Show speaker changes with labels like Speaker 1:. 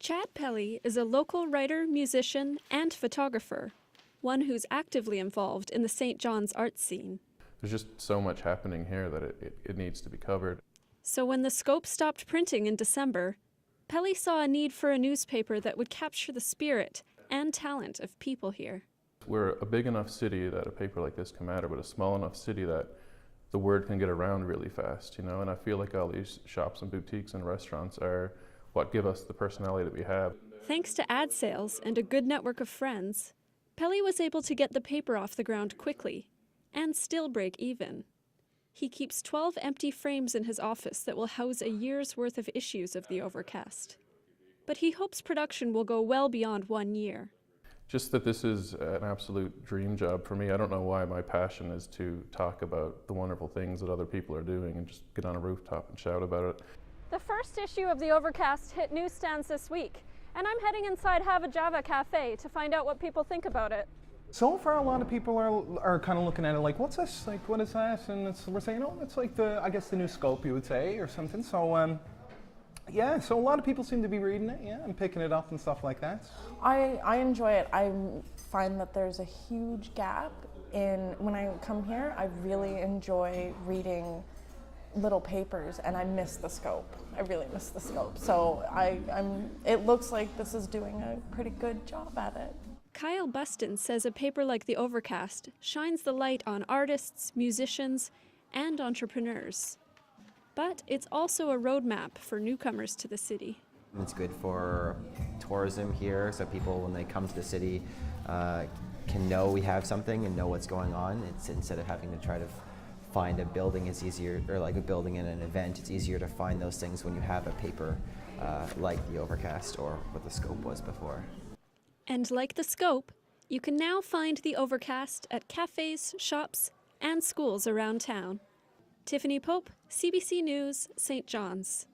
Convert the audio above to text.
Speaker 1: Chad Pelly is a local writer, musician, and photographer, one who's actively involved in the St. John's art scene.
Speaker 2: There's just so much happening here that it needs to be covered.
Speaker 1: So when the Scope stopped printing in December, Pelly saw a need for a newspaper that would capture the spirit and talent of people here.
Speaker 2: We're a big enough city that a paper like this can matter, but a small enough city that the word can get around really fast, you know? And I feel like all these shops and boutiques and restaurants are what give us the personality that we have.
Speaker 1: Thanks to ad sales and a good network of friends, Pelly was able to get the paper off the ground quickly and still break even. He keeps 12 empty frames in his office that will house a year's worth of issues of the Overcast. But he hopes production will go well beyond 1 year.
Speaker 2: Just that this is an absolute dream job for me. I don't know why my passion is to talk about the wonderful things that other people are doing and just get on a rooftop and shout about it.
Speaker 1: The first issue of the Overcast hit newsstands this week, and I'm heading inside Have a Java Cafe to find out what people think about it.
Speaker 3: So far, a lot of people are kind of looking at it like, what's this? Like, what is that? And we're saying, oh, it's like I guess the new Scope, you would say, or something. So, yeah, so a lot of people seem to be reading it, yeah, and picking it up and stuff like that.
Speaker 4: I enjoy it. I find that there's a huge gap in, when I come here, I really enjoy reading little papers, and I miss the Scope. I really miss the Scope. So it looks like this is doing a pretty good job at it.
Speaker 1: Kyle Buston says a paper like the Overcast shines the light on artists, musicians, and entrepreneurs. But it's also a roadmap for newcomers to the city.
Speaker 5: It's good for tourism here, so people, when they come to the city, can know we have something and know what's going on. It's instead of having to try to find a building, it's easier, or like a building in an event, it's easier to find those things when you have a paper like the Overcast or what the Scope was before.
Speaker 1: And like the Scope, you can now find the Overcast at cafes, shops, and schools around town. Tiffany Pope, CBC News, St. John's.